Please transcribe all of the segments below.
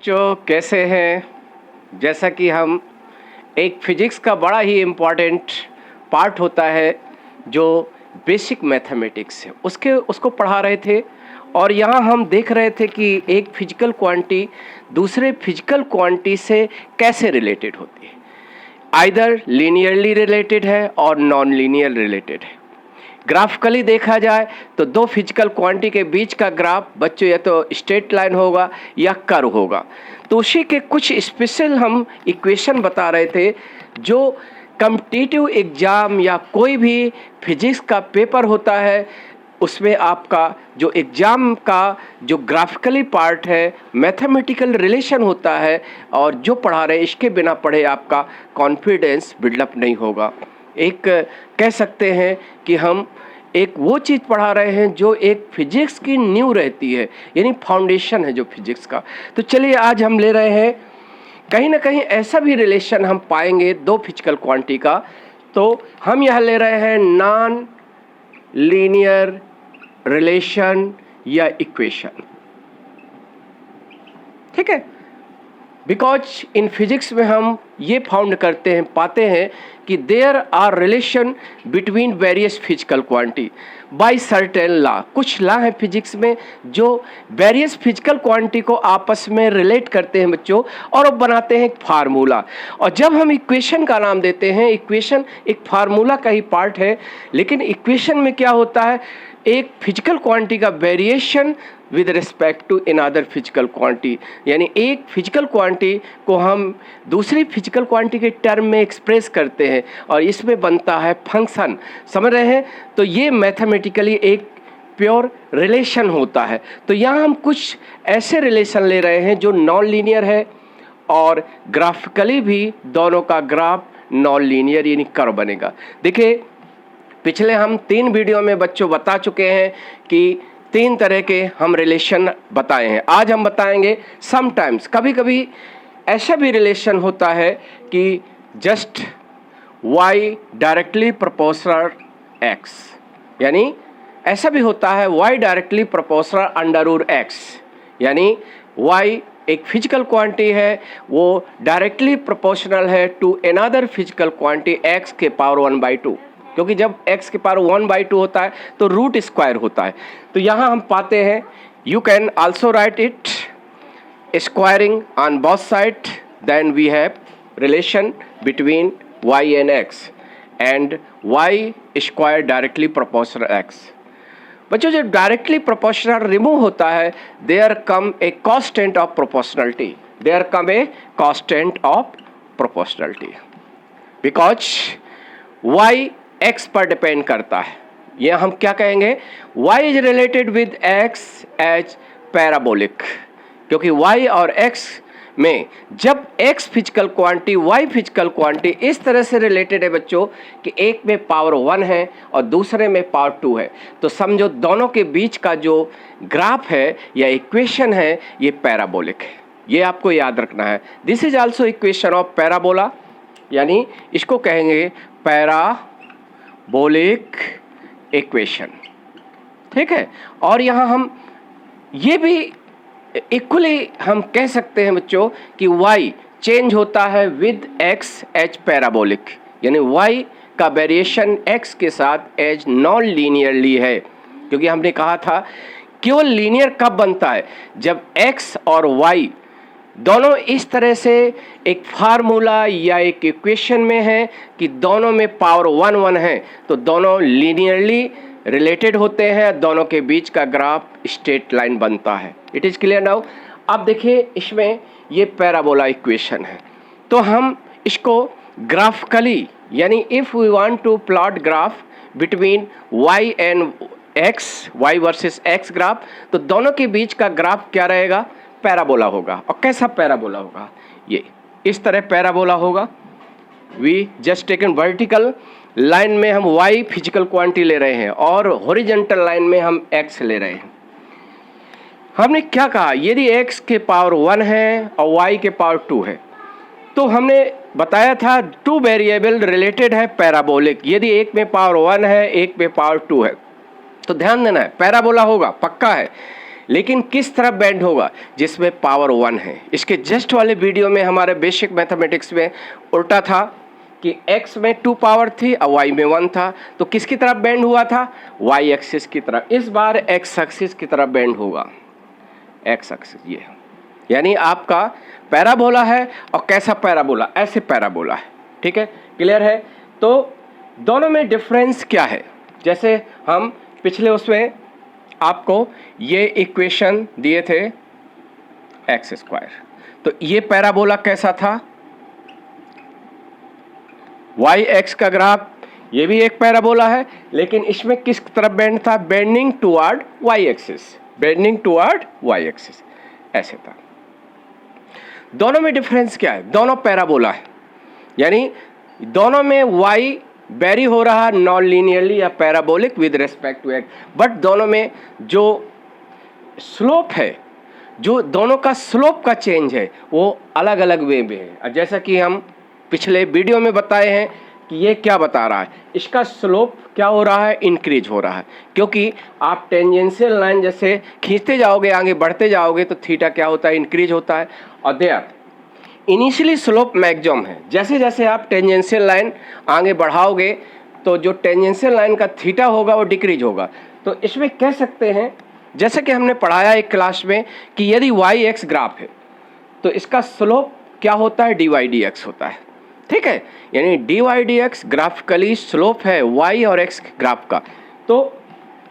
बच्चों कैसे हैं। जैसा कि हम एक फिजिक्स का बड़ा ही इम्पॉर्टेंट पार्ट होता है जो बेसिक मैथमेटिक्स है उसको पढ़ा रहे थे और यहाँ हम देख रहे थे कि एक फिजिकल क्वांटिटी दूसरे फिजिकल क्वांटिटी से कैसे रिलेटेड होती है। आइदर लीनियरली रिलेटेड है और नॉन लीनियर रिलेटेड है। ग्राफिकली देखा जाए तो दो फिजिकल क्वांटिटी के बीच का ग्राफ बच्चों या तो स्ट्रेट लाइन होगा या कर्व होगा। तो उसी के कुछ स्पेशल हम इक्वेशन बता रहे थे जो कॉम्पिटिटिव एग्जाम या कोई भी फिजिक्स का पेपर होता है उसमें आपका जो एग्ज़ाम का जो ग्राफिकली पार्ट है मैथमेटिकल रिलेशन होता है और जो पढ़ा रहे इसके बिना पढ़े आपका कॉन्फिडेंस बिल्डअप नहीं होगा। एक कह सकते हैं कि हम एक वो चीज़ पढ़ा रहे हैं जो एक फिजिक्स की नींव रहती है, यानी फाउंडेशन है जो फिजिक्स का। तो चलिए आज हम ले रहे हैं कहीं ना कहीं ऐसा भी रिलेशन हम पाएंगे दो फिजिकल क्वांटिटी का। तो हम यह ले रहे हैं नॉन लीनियर रिलेशन या इक्वेशन, ठीक है। बिकॉज इन फिजिक्स में हम ये फाउंड करते हैं पाते हैं कि there are relation between various physical quantity by certain law. कुछ लॉ है फिजिक्स में जो वेरियस फिजिकल क्वांटिटी को आपस में रिलेट करते हैं बच्चों, और अब बनाते हैं एक फार्मूला। और जब हम इक्वेशन का नाम देते हैं, इक्वेशन एक फार्मूला का ही पार्ट है, लेकिन इक्वेशन में क्या होता है, एक फिजिकल क्वांटिटी का variation with respect to another physical quantity, यानी एक फिजिकल क्वांटिटी को हम दूसरी फिजिकल क्वांटिटी के टर्म में एक्सप्रेस करते हैं और इसमें बनता है फंक्शन। समझ रहे हैं। तो ये मैथमेटिकली एक प्योर रिलेशन होता है। तो यहाँ हम कुछ ऐसे रिलेशन ले रहे हैं जो नॉन लीनियर है और ग्राफिकली भी दोनों का ग्राफ नॉन लीनियर यानी कर्व बनेगा। देखिए पिछले हम 3 वीडियो में बच्चों बता चुके हैं कि 3 तरह के हम रिलेशन बताए हैं। आज हम बताएंगे समटाइम्स कभी कभी ऐसा भी रिलेशन होता है कि just y directly proportional x, यानी ऐसा भी होता है y directly proportional under root x, यानी y एक फिजिकल क्वांटिटी है वो डायरेक्टली प्रोपोर्शनल है to another physical quantity x के पावर 1/2, क्योंकि जब x के पावर 1/2 होता है तो रूट स्क्वायर होता है। तो यहाँ हम पाते हैं you can also write it squaring on both side, then we have relation between y and x and y square directly proportional x। बच्चों जब डायरेक्टली प्रोपोर्शनल रिमूव होता है there come a constant of proportionality, there come a constant of proportionality because y x पर depend करता है। यह हम क्या कहेंगे, y is related with x as parabolic, क्योंकि y और x में जब x physical quantity y physical quantity इस तरह से रिलेटेड है बच्चों कि एक में पावर 1 है और दूसरे में पावर 2 है, तो समझो दोनों के बीच का जो ग्राफ है या इक्वेशन है ये पैराबोलिक है। ये आपको याद रखना है। This is also equation of parabola, यानी इसको कहेंगे पैराबोलिक इक्वेशन, ठीक है। और यहाँ हम ये भी इक्वली हम कह सकते हैं बच्चों कि y चेंज होता है विद x एज पैराबोलिक, यानी y का वेरिएशन x के साथ एज नॉन लीनियरली है, क्योंकि हमने कहा था केवल लीनियर कब बनता है, जब x और y दोनों इस तरह से एक फार्मूला या एक इक्वेशन में है कि दोनों में पावर 1 1 है, तो दोनों लीनियरली रिलेटेड होते हैं, दोनों के बीच का ग्राफ स्ट्रेट लाइन बनता है। It is clear now. अब देखिए इसमें ये पैराबोला इक्वेशन है, तो हम इसको ग्राफिकली, यानी if we want to plot graph between y and x, y versus x graph, तो दोनों के बीच का ग्राफ क्या रहेगा, पैराबोला होगा। और कैसा पैराबोला होगा, ये इस तरह पैराबोला होगा। We just taken vertical line में हम y फिजिकल क्वांटिटी ले रहे हैं और हॉरिजॉन्टल लाइन में हम x ले रहे हैं। हमने क्या कहा, यदि x के पावर 1 है और y के पावर 2 है, तो हमने बताया था 2 वेरिएबल रिलेटेड है पैराबोलिक। यदि एक में पावर 1 है एक में पावर 2 है, तो ध्यान देना है पैराबोला होगा, पक्का है। लेकिन किस तरफ बेंड होगा, जिसमें पावर 1 है। इसके जस्ट वाले वीडियो में हमारे बेसिक मैथमेटिक्स में उल्टा था कि x में 2 पावर थी और y में 1 था, तो किसकी तरफ बेंड हुआ था, y एक्सिस की तरफ। इस बार x एक्सिस की तरफ बेंड होगा, x एक्सिस ये, यानी आपका पैराबोला है। और कैसा पैराबोला, ऐसे पैराबोला है, ठीक है, क्लियर है। तो दोनों में डिफरेंस क्या है, जैसे हम पिछले उसमें आपको ये इक्वेशन दिए थे एक्स स्क्वायर, तो ये पैराबोला कैसा था, वाई एक्स का ग्राफ, ये भी एक पैराबोला है, लेकिन इसमें किस तरफ बेंड था, bending toward Y axis, bending toward Y axis, ऐसे था। दोनों में डिफरेंस क्या है, दोनों पैराबोला है, यानी दोनों में वाई वेरी हो रहा नॉन लीनियरली या parabolic with respect to X, but दोनों में जो स्लोप है, जो दोनों का स्लोप का चेंज है वो अलग अलग वे में है। जैसा कि हम पिछले वीडियो में बताए हैं कि ये क्या बता रहा है, इसका स्लोप क्या हो रहा है, इंक्रीज हो रहा है, क्योंकि आप टेंजेंशियल लाइन जैसे खींचते जाओगे, आगे बढ़ते जाओगे, तो थीटा क्या होता है, इंक्रीज होता है। और देयर इनिशियली स्लोप मैक्सिमम है, जैसे जैसे आप टेंजेंशियल लाइन आगे बढ़ाओगे तो जो टेंजेंशियल लाइन का थीटा होगा वो डिक्रीज होगा। तो इसमें कह सकते हैं, जैसे कि हमने पढ़ाया एक क्लास में, कि यदि वाई एक्स ग्राफ है तो इसका स्लोप क्या होता है, डी वाई डी एक्स होता है, ठीक है, यानी D Y D X graphically slope है वाई और एक्स ग्राफ का। तो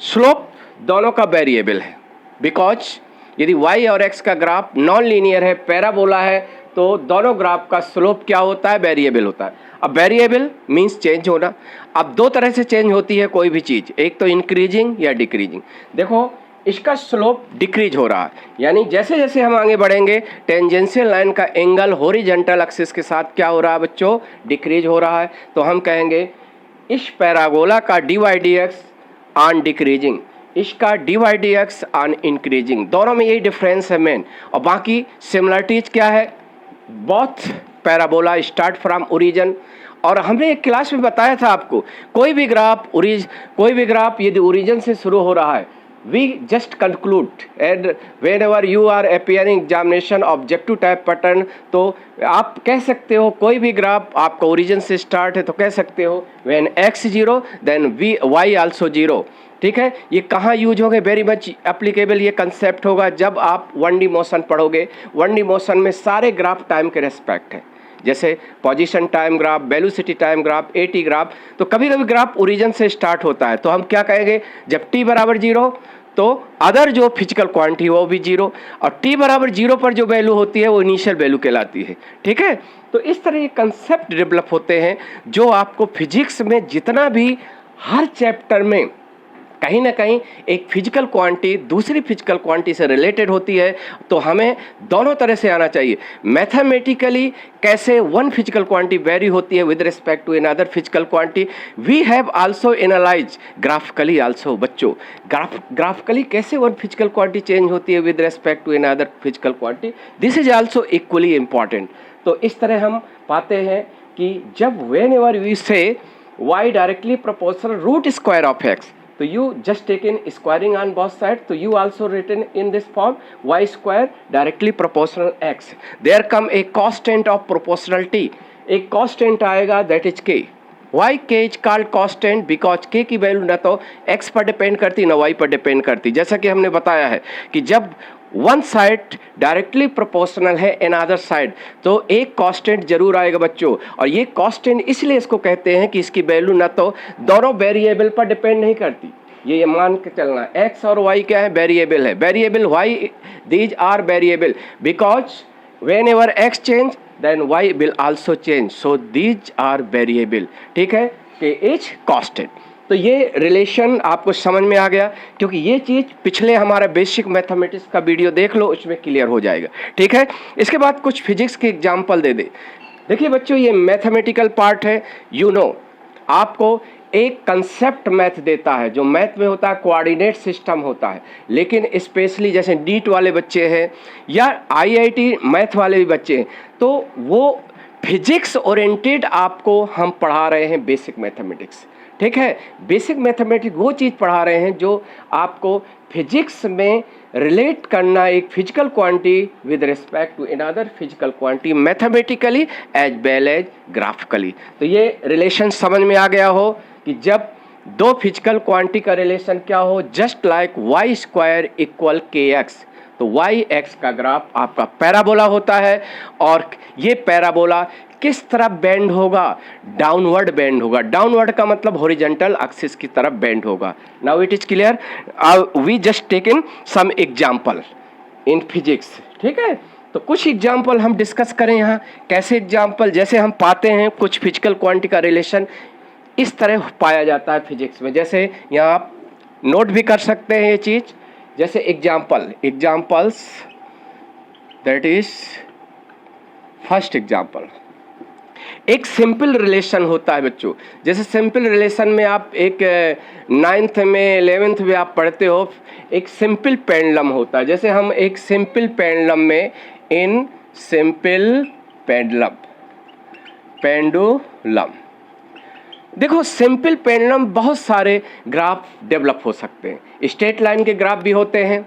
स्लोप दोनों का वेरिएबल है, बिकॉज यदि वाई और एक्स का ग्राफ नॉन लीनियर है, पैराबोला है, तो दोनों ग्राफ का स्लोप क्या होता है, वेरिएबल होता है। अब वेरिएबल मींस चेंज होना। अब दो तरह से चेंज होती है कोई भी चीज़, एक तो इंक्रीजिंग या डिक्रीजिंग। देखो इसका स्लोप डिक्रीज हो रहा है, यानी जैसे जैसे हम आगे बढ़ेंगे टेंजेंशियल लाइन का एंगल हॉरिजॉन्टल एक्सिस के साथ क्या हो रहा है बच्चों, डिक्रीज हो रहा है। तो हम कहेंगे इस पैराबोला का D Y D X on decreasing, इसका D Y D X on increasing, दोनों में यही डिफरेंस है मेन। और बाकी सिमिलरिटीज क्या है, both parabola start from origin. और हमने एक क्लास में बताया था आपको, कोई भी ग्राफ यदि ओरिजिन से शुरू हो रहा है, we just conclude and whenever you are appearing examination objective type pattern, तो आप कह सकते हो कोई भी ग्राफ आपका ओरिजिन से स्टार्ट है तो कह सकते हो when x 0 then y also 0, ठीक है। ये कहाँ यूज होंगे, वेरी मच एप्लीकेबल ये कंसेप्ट होगा जब आप 1D मोशन पढ़ोगे। 1D मोशन में सारे ग्राफ टाइम के रेस्पेक्ट है, जैसे position time graph, velocity time graph, eighty graph. तो कभी कभी ग्राफ ओरिजिन से स्टार्ट होता है, तो हम क्या कहेंगे, जब t बराबर 0 तो अदर जो फिजिकल क्वांटिटी वो भी 0, और t बराबर 0 पर जो वैल्यू होती है वो इनिशियल वैल्यू कहलाती है, ठीक है। तो इस तरह के कंसेप्ट डेवलप होते हैं जो आपको फिजिक्स में जितना भी हर चैप्टर में कहीं ना कहीं एक फिजिकल क्वांटिटी दूसरी फिजिकल क्वांटिटी से रिलेटेड होती है। तो हमें दोनों तरह से आना चाहिए, मैथमेटिकली कैसे वन फिजिकल क्वांटिटी वेरी होती है with respect to another physical quantity, we have also analyse graphically also. बच्चों ग्राफिकली कैसे वन फिजिकल क्वांटिटी चेंज होती है with respect to another physical quantity, this is also equally important. तो इस तरह हम पाते हैं कि जब whenever we say y directly proportional root square of x, तो you just taken squaring on both sides, तो you also written in this form y square directly proportional x, there come a constant of proportionality, एक constant आएगा that is k, why k is called constant because k की value ना तो x पर depend करती ना y पर depend करती। जैसा कि हमने बताया है कि जब वन साइड डायरेक्टली प्रोपोर्शनल है अनदर साइड, तो एक कांस्टेंट जरूर आएगा बच्चों। और ये कांस्टेंट इसलिए इसको कहते हैं कि इसकी वैल्यू ना तो दोनों वेरिएबल पर डिपेंड नहीं करती, ये मान के चलना x और y क्या है, वेरिएबल है, variable y, these are variable because whenever x change then y will also change, so these are variable, ठीक है, कि इज कांस्टेंट। तो ये रिलेशन आपको समझ में आ गया, क्योंकि ये चीज़ पिछले हमारा बेसिक मैथमेटिक्स का वीडियो देख लो, उसमें क्लियर हो जाएगा, ठीक है। इसके बाद कुछ फिजिक्स के एग्जाम्पल दे दे। देखिए बच्चों ये मैथमेटिकल पार्ट है, यू नो आपको एक कंसेप्ट मैथ देता है, जो मैथ में होता है कोऑर्डिनेट सिस्टम होता है, लेकिन स्पेशली जैसे नीट वाले बच्चे हैं या आईआईटी मैथ वाले भी बच्चे हैं, तो वो फिजिक्स ओरिएंटेड आपको हम पढ़ा रहे हैं बेसिक मैथमेटिक्स, ठीक है। बेसिक मैथमेटिक्स वो चीज़ पढ़ा रहे हैं जो आपको फिजिक्स में रिलेट करना एक physical quantity with respect to another physical quantity mathematically as well as graphically. तो ये रिलेशन समझ में आ गया हो कि जब दो फिजिकल क्वांटिटी का रिलेशन क्या हो, just like why square equal के एक्स, तो वाई एक्स का ग्राफ आपका पैराबोला होता है और ये पैराबोला किस तरफ बेंड होगा, डाउनवर्ड बेंड होगा। डाउनवर्ड का मतलब हॉरिजॉन्टल एक्सिस की तरफ बेंड होगा। Now it is clear, we just taken some example in physics, ठीक है। तो कुछ एग्जांपल हम डिस्कस करें यहाँ। कैसे एग्जांपल, जैसे हम पाते हैं कुछ फिजिकल क्वांटिटी का रिलेशन इस तरह पाया जाता है फिजिक्स में। जैसे यहाँ आप नोट भी कर सकते हैं ये चीज़। जैसे examples, that is first example, एक सिंपल रिलेशन होता है बच्चों। जैसे सिंपल रिलेशन में आप एक 9th में 11th में आप पढ़ते हो, एक सिंपल पेंडुलम होता है। जैसे हम एक सिंपल पेंडुलम में इन सिंपल पेंडुलम देखो, सिंपल पेंडुलम बहुत सारे ग्राफ डेवलप हो सकते हैं। स्ट्रेट लाइन के ग्राफ भी होते हैं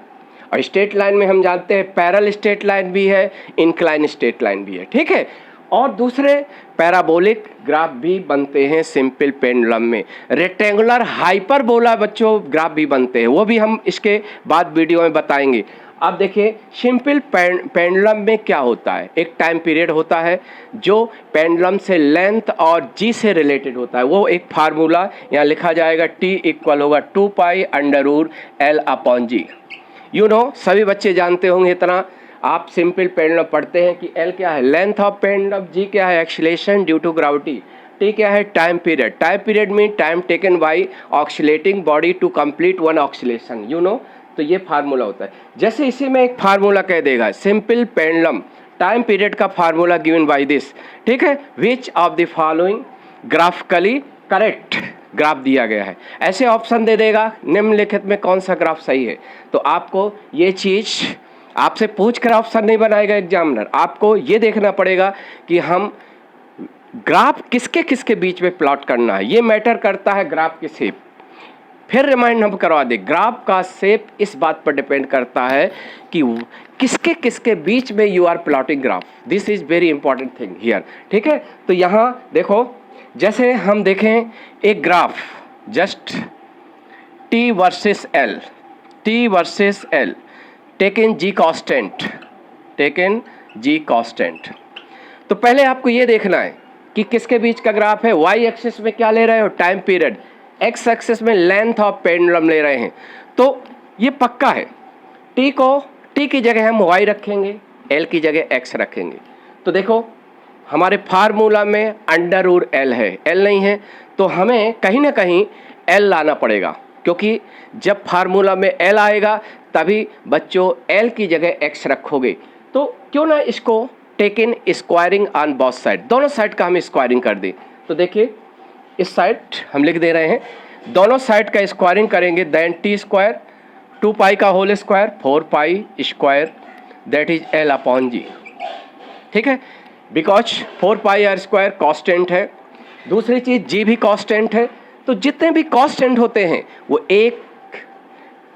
और स्ट्रेट लाइन में हम जानते हैं पैरेलल स्ट्रेट लाइन भी है, इंक्लाइन स्ट्रेट लाइन भी है, ठीक है। और दूसरे पैराबोलिक ग्राफ भी बनते हैं सिंपल पेंडुलम में। रेक्टेंगुलर हाइपरबोला बच्चों ग्राफ भी बनते हैं, वो भी हम इसके बाद वीडियो में बताएंगे। अब देखिए सिंपल पेंडुलम में क्या होता है, एक टाइम पीरियड होता है जो पेंडुलम से लेंथ और जी से रिलेटेड होता है। वो एक फार्मूला यहाँ लिखा जाएगा, टी इक्वल होगा 2 pi under L upon g. You know, सभी बच्चे जानते होंगे इतना। आप सिंपल पेंडुलम पढ़ते हैं कि L क्या है, लेंथ ऑफ पेंडुलम, जी क्या है, acceleration due to gravity, T क्या है, time period. Time period mean time taken by oscillating body to complete one oscillation, you know. तो ये फार्मूला होता है। जैसे इसी में एक फार्मूला कह देगा, सिंपल पेंडुलम टाइम पीरियड का फार्मूला गिवन बाय दिस, ठीक है। Which of the following graphically correct graph दिया गया है, ऐसे ऑप्शन दे देगा, निम्नलिखित में कौन सा ग्राफ सही है। तो आपको ये चीज़ आपसे पूछ कर ऑप्शन नहीं बनाएगा एग्जामिनर, आपको ये देखना पड़ेगा कि हम ग्राफ किसके किसके बीच में प्लॉट करना है। ये मैटर करता है ग्राफ की शेप। फिर रिमाइंड हम करवा दें, ग्राफ का शेप इस बात पर डिपेंड करता है कि किसके किसके बीच में you are plotting graph. This is very important thing here, ठीक है। तो यहाँ देखो, जैसे हम देखें एक graph, just T versus L, taken G constant. तो पहले आपको ये देखना है कि किसके बीच का ग्राफ है। वाई एक्सिस में क्या ले रहे हो, टाइम पीरियड, एक्स एक्सिस में लेंथ ऑफ पेंडुलम ले रहे हैं। तो ये पक्का है, टी की जगह हम वाई रखेंगे, एल की जगह एक्स रखेंगे। तो देखो हमारे फार्मूला में अंडर रूट एल है, एल नहीं है, तो हमें कहीं ना कहीं एल लाना पड़ेगा, क्योंकि जब फार्मूला में एल आएगा तभी बच्चों एल की जगह एक्स रखोगे। तो क्यों ना इसको taken squaring on both side, दोनों साइड का हम स्क्वायरिंग कर दें। तो देखिए इस साइड हम लिख दे रहे हैं, दोनों साइड का स्क्वायरिंग करेंगे, देन टी स्क्वायर 2 पाई का whole square 4 pi square that is L upon G, ठीक है। Because 4 pi R square constant है, दूसरी चीज जी भी कॉन्स्टेंट है। तो जितने भी कॉन्स्टेंट होते हैं वो एक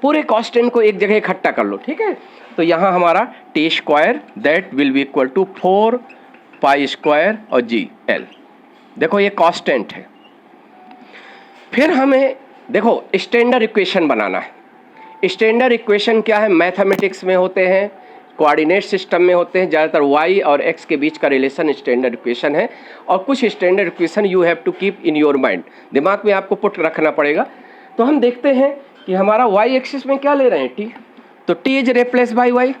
पूरे कॉन्स्टेंट को एक जगह इकट्ठा कर लो, ठीक है। तो यहाँ हमारा T square that will be equal to 4 pi square और जी एल, देखो ये कॉन्स्टेंट है। फिर हमें देखो स्टैंडर्ड इक्वेशन बनाना है। स्टैंडर्ड इक्वेशन क्या है, मैथमेटिक्स में होते हैं, कोऑर्डिनेट सिस्टम में होते हैं, ज़्यादातर वाई और एक्स के बीच का रिलेशन स्टैंडर्ड इक्वेशन है। और कुछ standard equation you have to keep in your mind, दिमाग में आपको पुट रखना पड़ेगा। तो हम देखते हैं कि हमारा वाई एक्सिस में क्या ले रहे हैं, टी, तो T is replace by Y.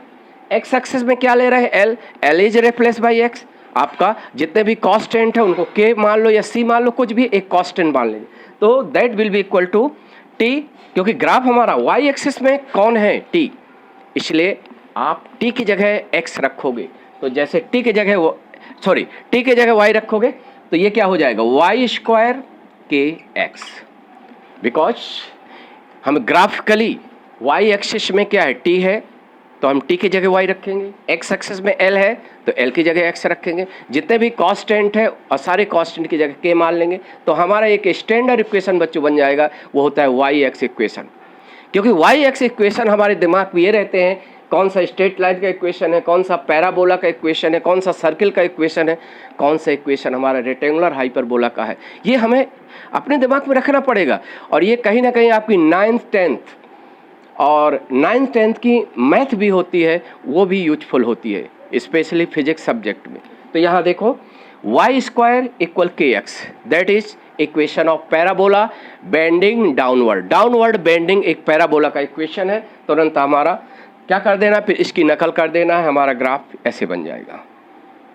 X axis में क्या ले रहे हैं, L, L is replace by X. आपका जितने भी कॉन्स्टेंट है उनको के मान लो या सी मान लो, कुछ भी एक कॉन्स्टेंट मान लेंगे, तो that will be equal to T, क्योंकि ग्राफ हमारा वाई एक्सिस में कौन है, टी, इसलिए आप टी की जगह एक्स रखोगे। तो जैसे टी की जगह टी की जगह वाई रखोगे तो ये क्या हो जाएगा, वाई स्क्वायर के एक्स। बिकॉज हम ग्राफिकली वाई एक्सिस में क्या है, टी है, तो हम टी की जगह वाई रखेंगे। एक्स एक्सिस में एल है तो एल की जगह एक्स रखेंगे। जितने भी कांस्टेंट है और सारे कांस्टेंट की जगह के मान लेंगे। तो हमारा एक स्टैंडर्ड इक्वेशन बच्चों बन जाएगा, वो होता है वाई एक्स इक्वेशन। क्योंकि वाई एक्स इक्वेशन हमारे दिमाग में ये रहते हैं, कौन सा स्ट्रेट लाइन का इक्वेशन है, कौन सा पैराबोला का इक्वेशन है, कौन सा सर्किल का इक्वेशन है, कौन सा इक्वेशन हमारा रेक्टेंगुलर हाइपरबोला का है। ये हमें अपने दिमाग में रखना पड़ेगा। और ये कहीं ना कहीं आपकी 9th 10th और 9th 10th की मैथ भी होती है, वो भी यूजफुल होती है, स्पेशली फिजिक्स सब्जेक्ट में। तो यहाँ देखो वाई स्क्वायर इक्वल के x, that is equation of parabola bending downward. Downward bending एक पैराबोला का इक्वेशन है। तुरंत हमारा क्या कर देना, फिर इसकी नकल कर देना है, हमारा ग्राफ ऐसे बन जाएगा।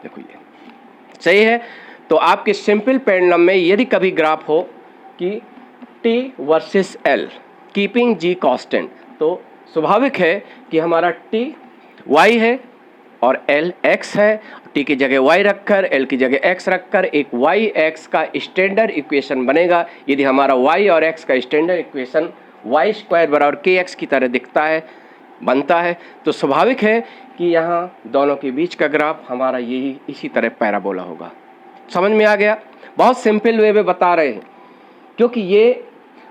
देखो ये सही है। तो आपके सिंपल पेंडुलम में यदि कभी ग्राफ हो कि टी वर्सेस एल कीपिंग जी कांस्टेंट, तो स्वाभाविक है कि हमारा टी वाई है और एल एक्स है। टी की जगह वाई रखकर, एल की जगह एक्स रखकर एक वाई एक्स का स्टैंडर्ड इक्वेशन बनेगा। यदि हमारा वाई और एक्स का स्टैंडर्ड इक्वेशन वाई स्क्वायर बराबर के एक्स की तरह दिखता है, बनता है, तो स्वाभाविक है कि यहाँ दोनों के बीच का ग्राफ हमारा यही इसी तरह पैराबोला होगा। समझ में आ गया? बहुत सिंपल वे में बता रहे हैं, क्योंकि ये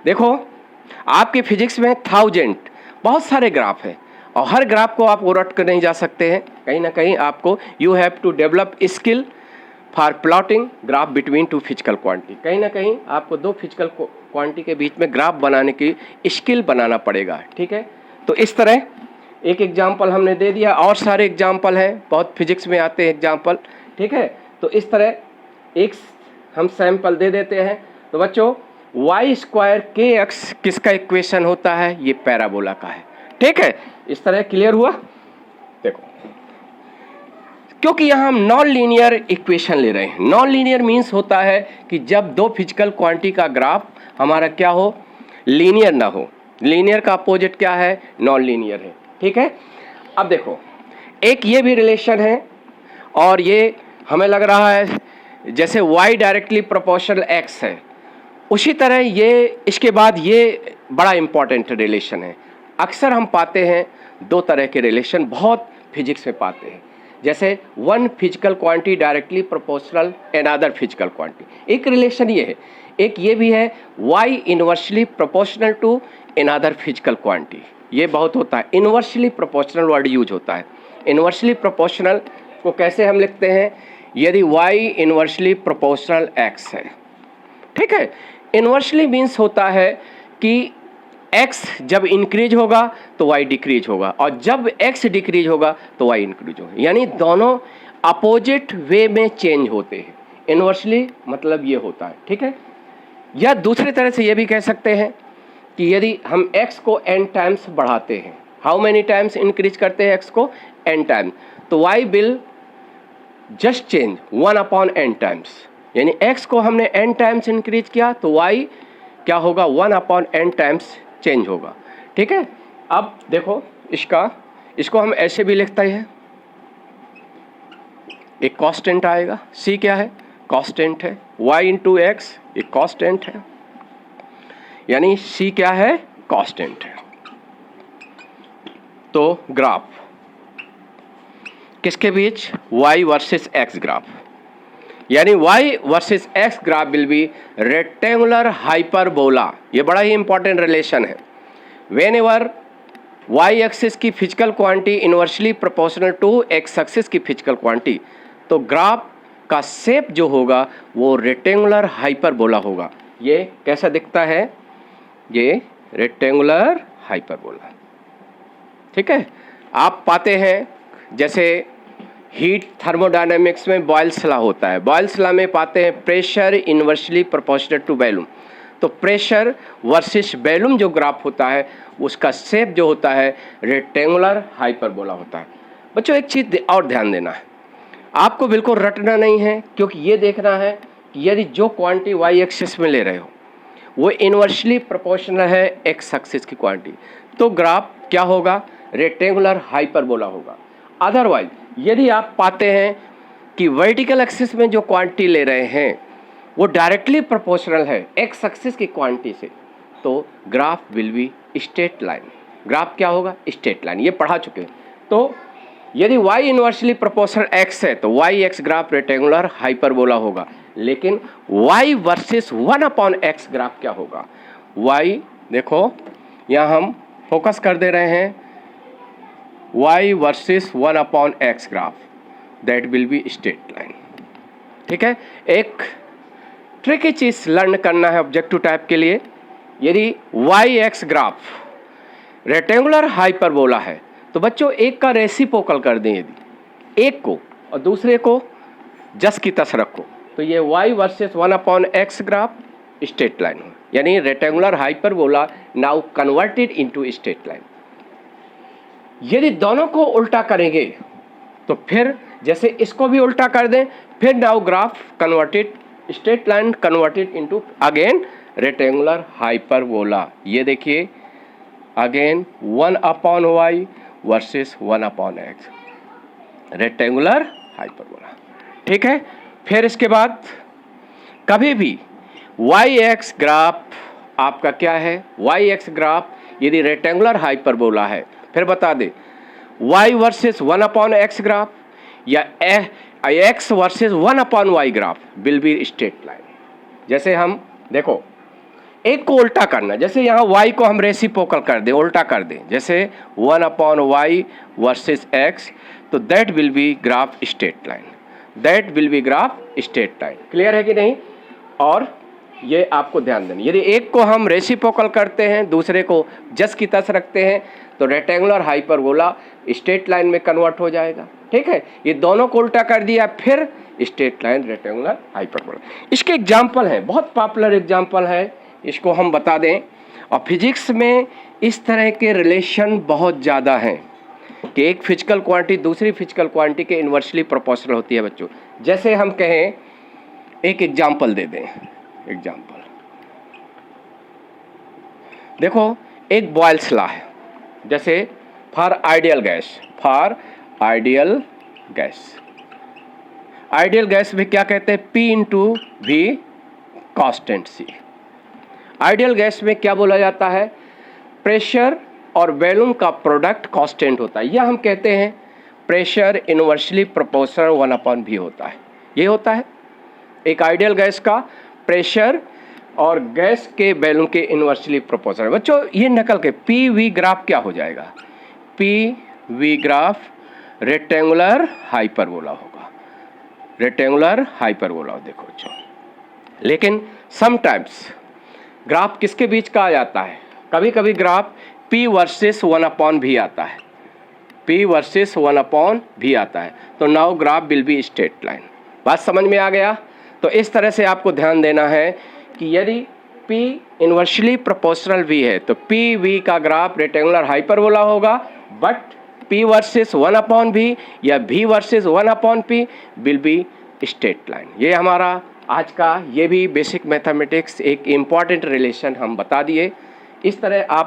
देखो आपके फिजिक्स में 1000 बहुत सारे ग्राफ हैं और हर ग्राफ को आप रट कर नहीं जा सकते हैं। कहीं ना कहीं आपको you have to develop skill for plotting graph between two physical quantity. कहीं ना कहीं आपको दो फिजिकल क्वांटिटी के बीच में ग्राफ बनाने की स्किल बनाना पड़ेगा। ठीक है, तो इस तरह एक एग्जाम्पल हमने दे दिया, और सारे एग्जाम्पल हैं, बहुत फिजिक्स में आते हैं एग्जाम्पल। ठीक है, तो इस तरह एक हम सैंपल दे देते हैं। तो बच्चों वाई स्क्वायर के एक्स किसका इक्वेशन होता है? ये पैराबोला का है। ठीक है, इस तरह क्लियर हुआ? देखो, क्योंकि यहाँ हम नॉन लीनियर इक्वेशन ले रहे हैं। नॉन लीनियर मीन्स होता है कि जब दो फिजिकल क्वांटिटी का ग्राफ हमारा क्या हो, लीनियर ना हो। लीनियर का अपोजिट क्या है? नॉन लीनियर है। ठीक है, अब देखो एक ये भी रिलेशन है, और ये हमें लग रहा है जैसे y डायरेक्टली प्रोपोर्शनल x है, उसी तरह ये इसके बाद ये बड़ा इंपॉर्टेंट रिलेशन है। अक्सर हम पाते हैं दो तरह के रिलेशन बहुत फिजिक्स में पाते हैं, जैसे one physical quantity directly proportional another physical quantity. एक रिलेशन ये है, एक ये भी है y inversely proportional to another physical quantity. ये बहुत होता है, इनवर्सली प्रोपोर्शनल वर्ड यूज होता है। इनवर्सली प्रोपोर्शनल को कैसे हम लिखते हैं? यदि y इनवर्सली प्रोपोर्शनल x है। ठीक है, इनवर्सली मीन्स होता है कि x जब इंक्रीज होगा तो y डिक्रीज होगा, और जब x डिक्रीज होगा तो y इंक्रीज होगा, यानी दोनों अपोजिट वे में चेंज होते हैं। इनवर्सली मतलब ये होता है। ठीक है, या दूसरी तरह से ये भी कह सकते हैं कि यदि हम x को n टाइम्स बढ़ाते हैं, हाउ मेनी टाइम्स इंक्रीज करते हैं x को? n टाइम्स, तो y will just change 1/n times, यानी x को हमने n टाइम्स इंक्रीज किया तो y क्या होगा? 1/n टाइम्स चेंज होगा। ठीक है, अब देखो इसको हम ऐसे भी लिखते हैं, एक कांस्टेंट आएगा, c क्या है? कांस्टेंट है, y इंटू एक्स एक कांस्टेंट है, यानी c क्या है? कांस्टेंट है। तो ग्राफ किसके बीच? y वर्सेस x ग्राफ, यानी y versus x graph will be rectangular hyperbola. ये बड़ा ही इंपॉर्टेंट रिलेशन है। वेन एवर y एक्सिस की physical quantity inversely proportional to x axis की फिजिकल क्वांटिटी, तो ग्राफ का शेप जो होगा वो रेक्टेंगुलर हाइपरबोला होगा। ये कैसा दिखता है? ये रेक्टेंगुलर हाइपरबोला। ठीक है, आप पाते हैं जैसे हीट थर्मोडायनेमिक्स में बॉयल्स लॉ होता है। बॉयल्स लॉ में पाते हैं pressure inversely proportional to volume, तो प्रेशर वर्सेस वॉल्यूम जो ग्राफ होता है उसका शेप जो होता है रेक्टेंगुलर हाइपरबोला होता है। बच्चों एक चीज़ और ध्यान देना है, आपको बिल्कुल रटना नहीं है, क्योंकि ये देखना है कि यदि जो क्वांटिटी y एक्सिस में ले रहे हो वो इनवर्सली प्रोपोर्शनल है x एक्सिस की क्वांटिटी, तो ग्राफ क्या होगा? रेक्टेंगुलर हाइपरबोला होगा। अदरवाइज यदि आप पाते हैं कि वर्टिकल एक्सिस में जो क्वांटिटी ले रहे हैं वो डायरेक्टली प्रोपोर्शनल है x एक्सिस की क्वांटिटी से, तो graph will be straight line. Graph क्या होगा? स्ट्रेट लाइन, ये पढ़ा चुके हैं। तो यदि y इनवर्सली प्रोपोर्शनल x है तो y x graph rectangular hyperbola होगा, लेकिन y वर्सेस 1/x ग्राफ क्या होगा? y देखो यहाँ हम फोकस कर दे रहे हैं y versus 1/x graph, that will be straight line. ठीक है, एक ट्रिकी चीज लर्न करना है ऑब्जेक्टिव टाइप के लिए। यदि y-x ग्राफ रेक्टेंगुलर हाइपरबोला है तो बच्चों एक का रेसिप्रोकल कर दें, यदि एक को और दूसरे को जस की तस रखो तो ये y versus 1/x graph straight line हो, यानी rectangular hyperbola now converted into straight line. यदि दोनों को उल्टा करेंगे तो फिर जैसे इसको भी उल्टा कर दें, फिर now graph converted straight line converted into again rectangular hyperbola. ये देखिए again 1/y versus 1/x rectangular hyperbola. ठीक है, फिर इसके बाद कभी भी y-x ग्राफ आपका क्या है, y-x ग्राफ यदि रेक्टेंगुलर हाइपरबोला है, फिर बता दे y वर्सेस 1/x ग्राफ या x versus 1/y graph will be straight line. जैसे हम देखो एक को उल्टा करना, जैसे यहाँ y को हम रेसिप्रोकल कर दें, उल्टा कर दें, जैसे 1/y वर्सेस x, तो that will B graph straight line, that will B graph straight line. Clear है कि नहीं? और ये आपको ध्यान देना, यदि एक को हम रेसिप्रोकल करते हैं, दूसरे को जस की तस रखते हैं, तो रेक्टेंगुलर हाइपरबोला स्ट्रेट लाइन में कन्वर्ट हो जाएगा। ठीक है, ये दोनों को उल्टा कर दिया, फिर स्ट्रेट लाइन रेक्टेंगुलर हाइपरबोला। इसके एग्जाम्पल है, बहुत पॉपुलर एग्जाम्पल है, इसको हम बता दें। और फिजिक्स में इस तरह के रिलेशन बहुत ज़्यादा हैं कि एक फिजिकल क्वांटिटी दूसरी फिजिकल क्वांटिटी के इन्वर्सली प्रोपोर्शनल होती है बच्चों। जैसे हम कहें, एक एग्जाम्पल दे दें, एग्जाम्पल देखो, एक बॉयल्स लॉ है, जैसे for ideal gas, for ideal gas, ideal gas में क्या कहते हैं, P into V constant C। Ideal gas में क्या बोला जाता है, प्रेशर और वॉल्यूम का प्रोडक्ट कांस्टेंट होता है, या हम कहते हैं प्रेशर इनवर्सली प्रोपोर्शनल 1/v होता है। ये होता है एक आइडियल गैस का प्रेशर और गैस के वॉल्यूम के इनवर्सली प्रोपोर्शनल। बच्चों ये नकल के PV ग्राफ क्या हो जाएगा, PV ग्राफ रेक्टेंगुलर हाइपरबोला होगा, रेक्टेंगुलर हाइपरबोला। देखो बच्चों, लेकिन समटाइम्स ग्राफ किसके बीच का आ जाता है, कभी कभी ग्राफ P वर्सेस 1/v आता है, P वर्सेस 1/v आता है, तो now graph will be straight line. बात समझ में आ गया? तो इस तरह से आपको ध्यान देना है कि यदि P इनवर्सली प्रोपोर्शनल V है तो PV का ग्राफ रेक्टेंगुलर हाइपरबोला होगा, बट P वर्सेस 1/v या V versus 1/p will be straight line. ये हमारा आज का ये भी बेसिक मैथमेटिक्स एक इम्पॉर्टेंट रिलेशन हम बता दिए। इस तरह आप